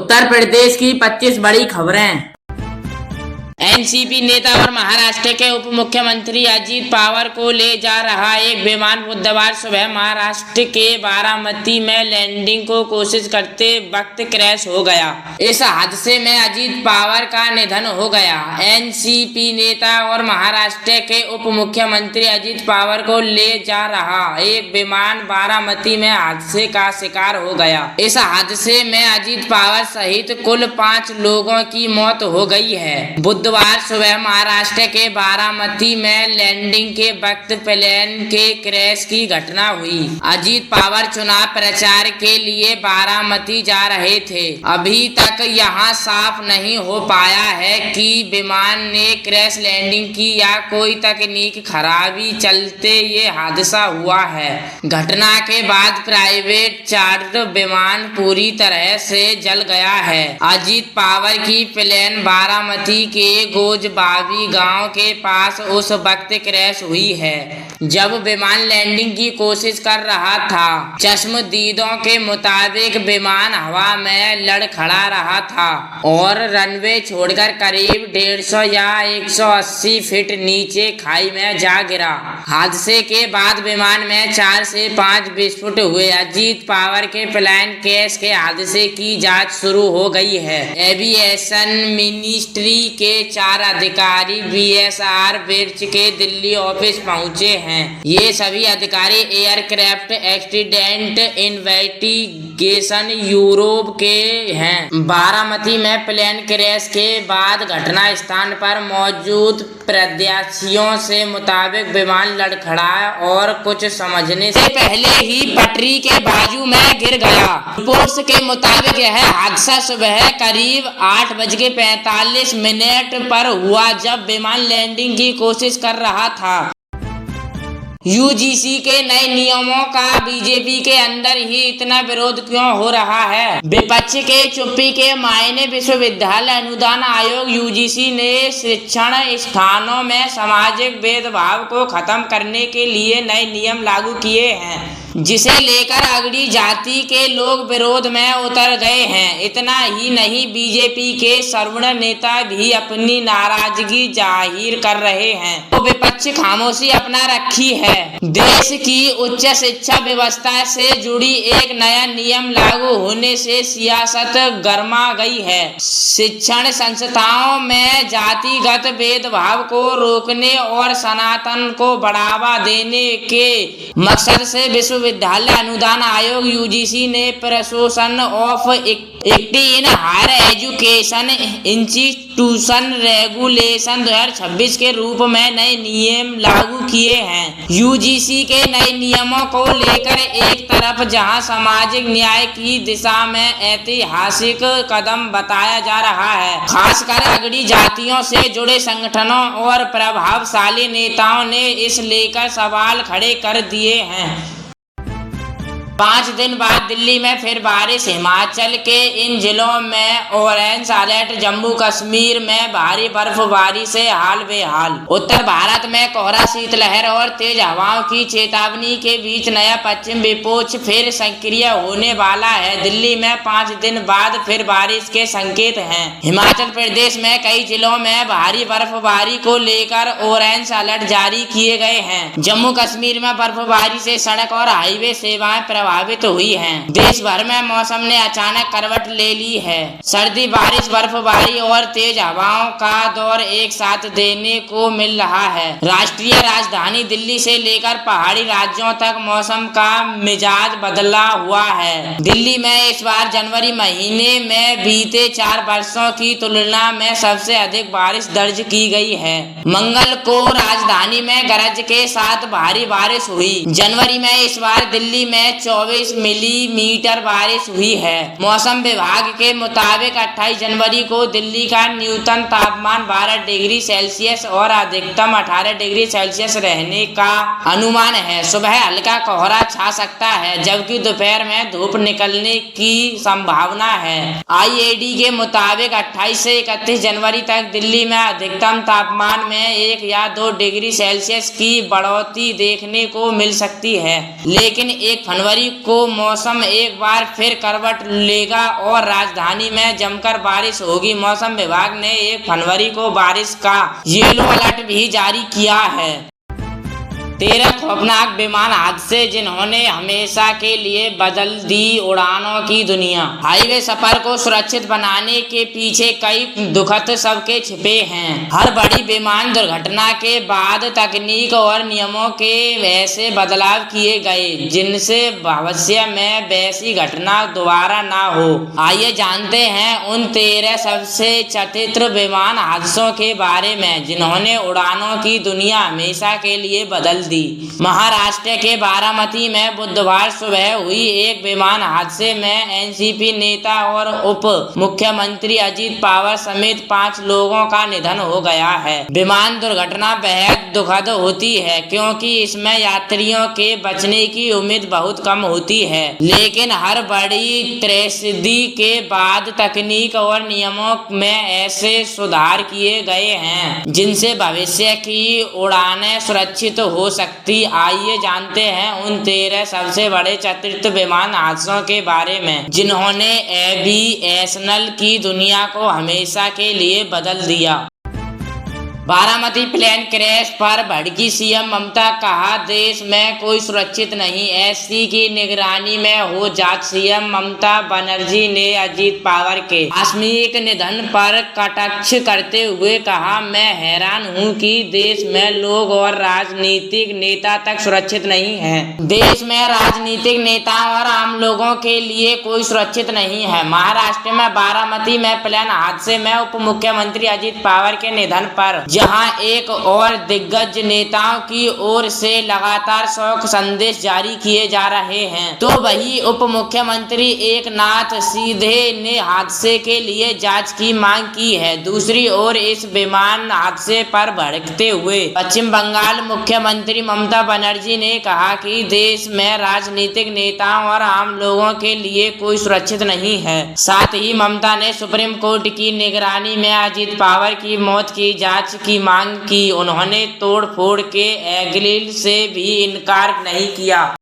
उत्तर प्रदेश की 25 बड़ी खबरें। एनसीपी नेता और महाराष्ट्र के उप मुख्यमंत्री अजीत पवार को ले जा रहा एक विमान बुधवार सुबह महाराष्ट्र के बारामती में लैंडिंग को कोशिश करते वक्त क्रैश हो गया। इस हादसे में अजीत पवार का निधन हो गया। एनसीपी नेता और महाराष्ट्र के उप मुख्यमंत्री अजीत पवार को ले जा रहा एक विमान बारामती में हादसे का शिकार हो गया। इस हादसे में अजीत पवार सहित कुल 5 लोगों की मौत हो गई है। बुधवार सुबह महाराष्ट्र के बारामती में लैंडिंग के वक्त प्लेन के क्रैश की घटना हुई। अजीत पवार चुनाव प्रचार के लिए बारामती जा रहे थे। अभी तक यहां साफ नहीं हो पाया है कि विमान ने क्रैश लैंडिंग की या कोई तकनीक खराबी चलते ये हादसा हुआ है। घटना के बाद प्राइवेट चार्टर्ड विमान पूरी तरह से जल गया है। अजीत पवार की प्लेन बारामती के गोजबावी गांव के पास उस वक्त क्रैश हुई है जब विमान लैंडिंग की कोशिश कर रहा था। चश्मदीदों के मुताबिक विमान हवा में लड़खड़ा रहा था और रनवे छोड़कर करीब 150 या 180 फीट नीचे खाई में जा गिरा। हादसे के बाद विमान में 4 से 5 विस्फोट हुए। अजीत पवार के प्लेन क्रैश के हादसे की जांच शुरू हो गई है। एविएशन मिनिस्ट्री के 4 अधिकारी बीएसआर ब्रिज के दिल्ली ऑफिस पहुंचे हैं। ये सभी अधिकारी एयरक्राफ्ट एक्सीडेंट इन्वेस्टिगेशन यूरोप के हैं। बारामती में प्लेन क्रैश के बाद घटना स्थान पर मौजूद प्रत्याशियों से मुताबिक विमान लड़खड़ा और कुछ समझने से पहले ही पटरी के बाजू में गिर गया। रिपोर्ट्स के मुताबिक यह हादसा सुबह करीब 8:45 पर हुआ जब विमान लैंडिंग की कोशिश कर रहा था। यूजीसी के नए नियमों का बीजेपी के अंदर ही इतना विरोध क्यों हो रहा है? विपक्ष के चुप्पी के मायने विश्वविद्यालय अनुदान आयोग यूजीसी ने शिक्षण स्थानों में सामाजिक भेदभाव को खत्म करने के लिए नए नियम लागू किए हैं, जिसे लेकर अगड़ी जाति के लोग विरोध में उतर गए हैं। इतना ही नहीं, बीजेपी के सर्वोच्च नेता भी अपनी नाराजगी जाहिर कर रहे हैं। तो विपक्ष खामोशी अपना रखी है। देश की उच्च शिक्षा व्यवस्था से जुड़ी एक नया नियम लागू होने से सियासत गर्मा गई है। शिक्षण संस्थाओं में जातिगत भेदभाव को रोकने और सनातन को बढ़ावा देने के मकसद से विश्वविद्यालय अनुदान आयोग यूजीसी ने procession of equity in higher education institution regulation 2026 के रूप में नए नियम लागू किए हैं। यूजीसी के नए नियमों को लेकर एक तरफ जहां सामाजिक न्याय की दिशा में ऐतिहासिक कदम बताया जा रहा है, खासकर अगड़ी जातियों से जुड़े संगठनों और प्रभावशाली नेताओं ने इस लेकर सवाल खड़े कर दिए हैं। 5 दिन बाद दिल्ली में फिर बारिश। हिमाचल के इन जिलों में ऑरेंज अलर्ट। जम्मू कश्मीर में भारी बर्फबारी से हाल बेहाल। उत्तर भारत में कोहरा, शीतलहर और तेज हवाओं की चेतावनी के बीच नया पश्चिम विक्षोभ फिर सक्रिय होने वाला है। दिल्ली में 5 दिन बाद फिर बारिश के संकेत हैं। हिमाचल प्रदेश में कई जिलों में भारी बर्फबारी को लेकर ऑरेंज अलर्ट जारी किए गए हैं। जम्मू कश्मीर में बर्फबारी से सड़क और हाईवे सेवाएं प्रभावित हुई हैं। देश भर में मौसम ने अचानक करवट ले ली है। सर्दी, बारिश, बर्फबारी और तेज हवाओं का दौर एक साथ देने को मिल रहा है। राष्ट्रीय राजधानी दिल्ली से लेकर पहाड़ी राज्यों तक मौसम का मिजाज बदला हुआ है। दिल्ली में इस बार जनवरी महीने में बीते 4 वर्षों की तुलना में सबसे अधिक बारिश दर्ज की गई है। मंगल को राजधानी में गरज के साथ भारी बारिश हुई। जनवरी में इस बार दिल्ली में 24 मिलीमीटर बारिश हुई है। मौसम विभाग के मुताबिक 28 जनवरी को दिल्ली का न्यूनतम तापमान 12 डिग्री सेल्सियस और अधिकतम 18 डिग्री सेल्सियस रहने का अनुमान है। सुबह हल्का कोहरा छा सकता है, जबकि दोपहर में धूप निकलने की संभावना है। आईएमडी के मुताबिक 28 से 31 जनवरी तक दिल्ली में अधिकतम तापमान में 1 या 2 डिग्री सेल्सियस की बढ़ोतरी देखने को मिल सकती है, लेकिन 1 फरवरी फरवरी को मौसम एक बार फिर करवट लेगा और राजधानी में जमकर बारिश होगी। मौसम विभाग ने 1 फरवरी को बारिश का येलो अलर्ट भी जारी किया है। 13 खौफनाक विमान हादसे जिन्होंने हमेशा के लिए बदल दी उड़ानों की दुनिया। हाईवे सफर को सुरक्षित बनाने के पीछे कई दुखद सबके छिपे हैं। हर बड़ी विमान दुर्घटना के बाद तकनीक और नियमों के ऐसे बदलाव किए गए जिनसे भविष्य में वैसी घटना दोबारा ना हो। आइए जानते हैं उन 13 सबसे चरित्र विमान हादसों के बारे में जिन्होंने उड़ानों की दुनिया हमेशा के लिए बदल दी। महाराष्ट्र के बारामती में बुधवार सुबह हुई एक विमान हादसे में एनसीपी नेता और उप मुख्यमंत्री अजित पवार समेत 5 लोगों का निधन हो गया है। विमान दुर्घटना बेहद दुखद होती है क्योंकि इसमें यात्रियों के बचने की उम्मीद बहुत कम होती है, लेकिन हर बड़ी त्रैसदी के बाद तकनीक और नियमों में ऐसे सुधार किए गए हैं जिनसे भविष्य की उड़ानें सुरक्षित हो सकती। आइए जानते हैं उन 13 सबसे बड़े चरित्र विमान हादसों के बारे में जिन्होंने एविएशन की दुनिया को हमेशा के लिए बदल दिया। बारामती प्लेन क्रैश पर भड़की सीएम ममता, कहा देश में कोई सुरक्षित नहीं, एससी की निगरानी में हो जांच। सीएम ममता बनर्जी ने अजित पवार के आकस्मिक निधन पर कटाक्ष करते हुए कहा, मैं हैरान हूं कि देश में लोग और राजनीतिक नेता तक सुरक्षित नहीं है। देश में राजनीतिक नेताओं और आम लोगों के लिए कोई सुरक्षित नहीं है। महाराष्ट्र में बारामती में प्लेन हादसे में उप मुख्यमंत्री अजित पवार के निधन पर जहां एक और दिग्गज नेताओं की ओर से लगातार शोक संदेश जारी किए जा रहे हैं, तो वही उप मुख्यमंत्री एकनाथ शिंदे ने हादसे के लिए जांच की मांग की है। दूसरी ओर इस विमान हादसे पर भड़कते हुए पश्चिम बंगाल मुख्यमंत्री ममता बनर्जी ने कहा कि देश में राजनीतिक नेताओं और आम लोगों के लिए कोई सुरक्षित नहीं है। साथ ही ममता ने सुप्रीम कोर्ट की निगरानी में अजित पवार की मौत की जांच की मांग की। उन्होंने तोड़ फोड़ के एंगल से भी इनकार नहीं किया।